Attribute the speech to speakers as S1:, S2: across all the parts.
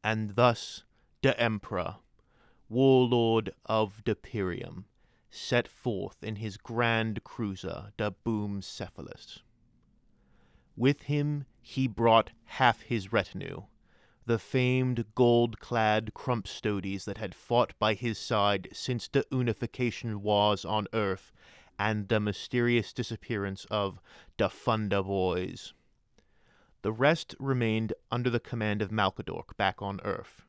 S1: And thus the Emperor, warlord of Depirium, set forth in his grand cruiser, the Boomcephalus. With him he brought half his retinue, the famed gold-clad Crumpstodies that had fought by his side since the unification wars on Earth and the mysterious disappearance of the Funda Boys. The rest remained under the command of Malkadork back on Earth.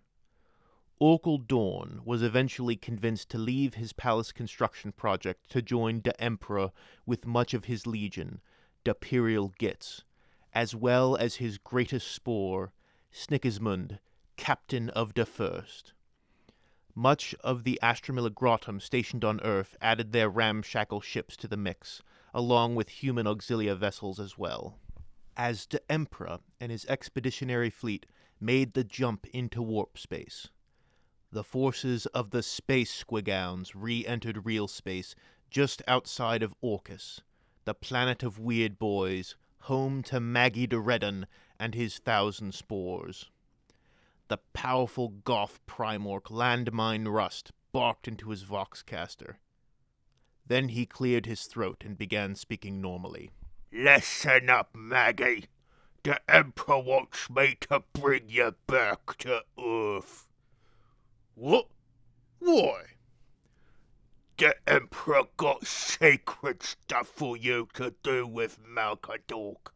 S1: Orkle Dorn was eventually convinced to leave his palace construction project to join the Emperor with much of his legion, the Imperial Gits, as well as his greatest spore, Snigismund, captain of the First. Much of the Astromilligratum stationed on Earth added their ramshackle ships to the mix, along with human auxilia vessels as well. As the Emperor and his expeditionary fleet made the jump into warp space, the forces of the Space Squighounds re-entered real space just outside of Orkus, the planet of weird boys, home to Maggie de Redden and his 1,000 spores. The powerful Goth Primorc Landmine Rust barked into his Voxcaster. Then he cleared his throat and began speaking normally.
S2: Listen up, Maggie. The Emperor wants me to bring you back to Earth.
S3: What? Why?
S2: The Emperor got secret stuff for you to do with Malkadork.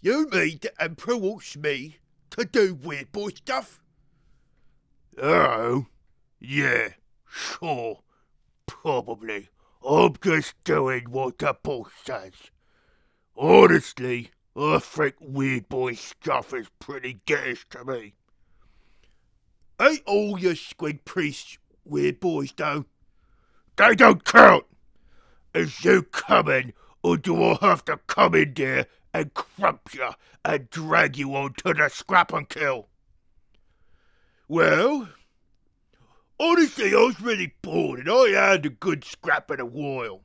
S3: You mean the Emperor wants me to do weird boy stuff?
S2: Oh, yeah, sure, probably. I'm just doing what the boss says. Honestly, I think weird boy stuff is pretty garish to me.
S3: Ain't all your squid priests weird boys, though?
S2: They don't count! Is you coming, or do I have to come in there and crump you and drag you on to the scrap and kill?
S3: Well, honestly, I was really bored and I had a good scrap in a while.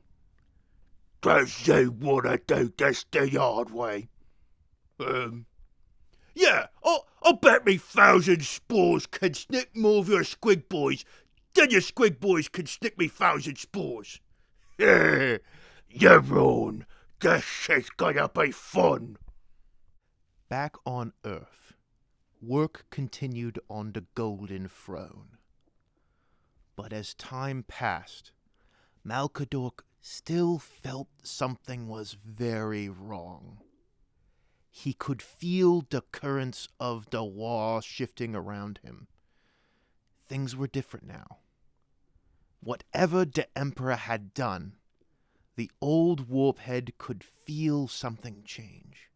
S2: Does you want to do this the hard way?
S3: Yeah, I'll bet me 1,000 spores can snick more of your squig boys than your squig boys can snick me 1,000 spores.
S2: Yeah, you're wrong. This is gonna be fun.
S1: Back on Earth, work continued on the Golden Throne. But as time passed, Malkadork still felt something was very wrong. He could feel the currents of the war shifting around him. Things were different now. Whatever the Emperor had done, the old warphead could feel something change.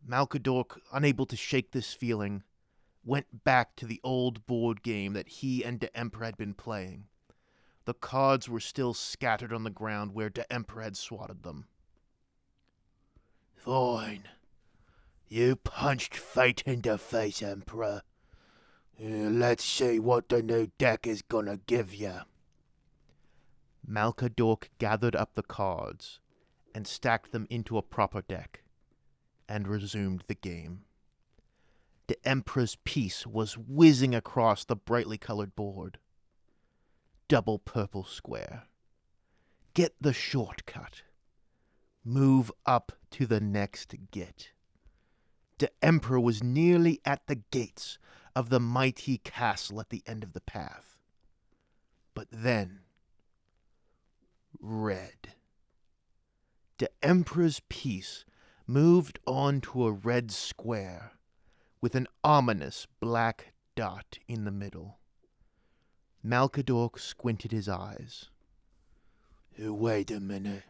S1: Malkadork, unable to shake this feeling, went back to the old board game that he and the Emperor had been playing. The cards were still scattered on the ground where the Emperor had swatted them.
S2: Fine. You punched fate in the face, Emperor. Let's see what the new deck is gonna give you.
S1: Malkadork gathered up the cards and stacked them into a proper deck, and resumed the game. The Emperor's piece was whizzing across the brightly colored board. Double purple square. Get the shortcut. Move up to the next gate. The Emperor was nearly at the gates of the mighty castle at the end of the path. But then, red. The Emperor's piece moved on to a red square with an ominous black dot in the middle. Malkadork squinted his eyes.
S2: Wait a minute.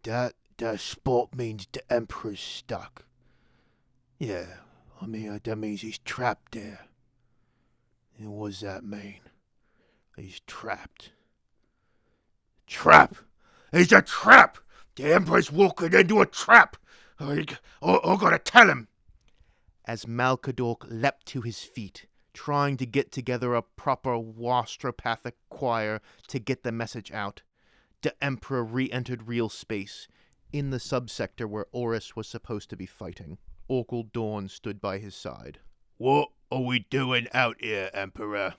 S2: That spot means the Emperor's stuck. Yeah, that means he's trapped there. And what does that mean? He's trapped. Trap! He's a trap! The Emperor's walking into a trap! I gotta tell him!
S1: As Malkadork leapt to his feet, trying to get together a proper wastropathic choir to get the message out, the Emperor re-entered real space, in the subsector where Orus was supposed to be fighting. Orkle Dawn stood by his side.
S3: What are we doing out here, Emperor?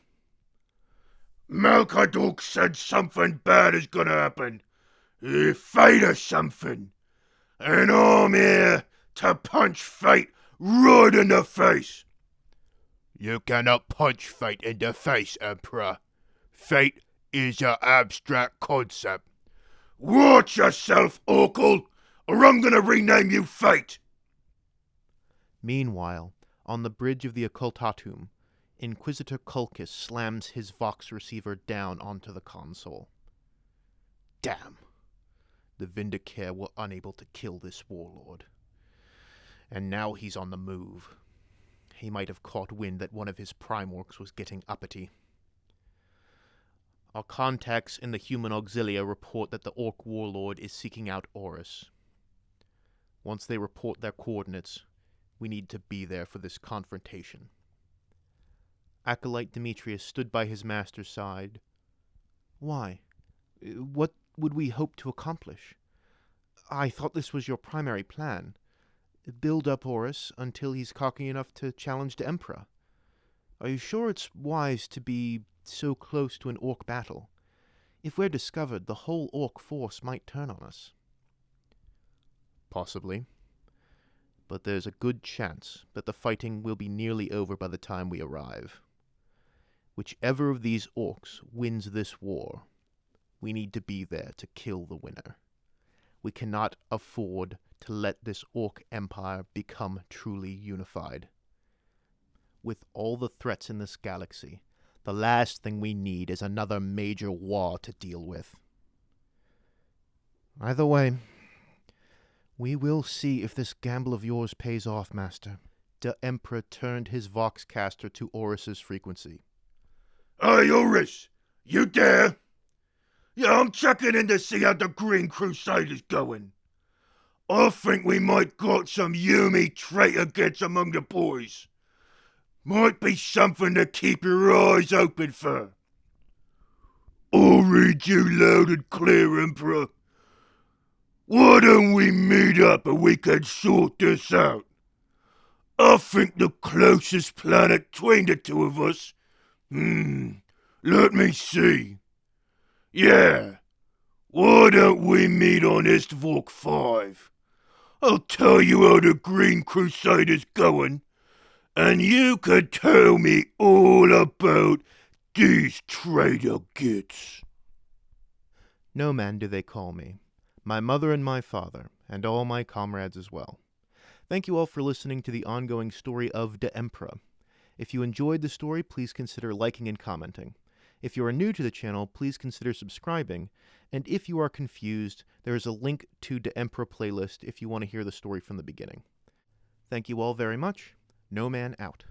S3: Melkaduk said something bad is gonna happen. Fate or something. And I'm here to punch fate right in the face. You cannot punch fate in the face, Emperor. Fate is an abstract concept. Watch yourself, Orkle, or I'm gonna rename you Fate.
S1: Meanwhile, on the bridge of the Occultatum, Inquisitor Culcus slams his Vox receiver down onto the console. Damn! The Vindicare were unable to kill this warlord. And now he's on the move. He might have caught wind that one of his Primorks was getting uppity. Our contacts in the human auxilia report that the Ork warlord is seeking out Orus. Once they report their coordinates, we need to be there for this confrontation. Acolyte Demetrius stood by his master's side. Why? What would we hope to accomplish? I thought this was your primary plan. Build up Orus until he's cocky enough to challenge the Emperor. Are you sure it's wise to be so close to an Ork battle? If we're discovered, the whole Ork force might turn on us. Possibly. But there's a good chance that the fighting will be nearly over by the time we arrive. Whichever of these Orks wins this war, we need to be there to kill the winner. We cannot afford to let this Ork empire become truly unified. With all the threats in this galaxy, the last thing we need is another major war to deal with. Either way, we will see if this gamble of yours pays off, Master. The Emperor turned his Voxcaster to Orus's frequency.
S3: Hey, Orus, you there? Yeah, I'm checking in to see how the Green Crusade is going. I think we might got some Yumi traitor gets among the boys. Might be something to keep your eyes open for. I'll read you loud and clear, Emperor. Why don't we meet up and we can sort this out? I think the closest planet between the two of us... let me see. Yeah, why don't we meet on Istvork 5? I'll tell you how the Green Crusade is going, and you can tell me all about these traitor gits.
S1: No man do they call me. My mother and my father, and all my comrades as well. Thank you all for listening to the ongoing story of the Emperor. If you enjoyed the story, please consider liking and commenting. If you are new to the channel, please consider subscribing, and if you are confused, there is a link to the Emperor playlist if you want to hear the story from the beginning. Thank you all very much. No Man out.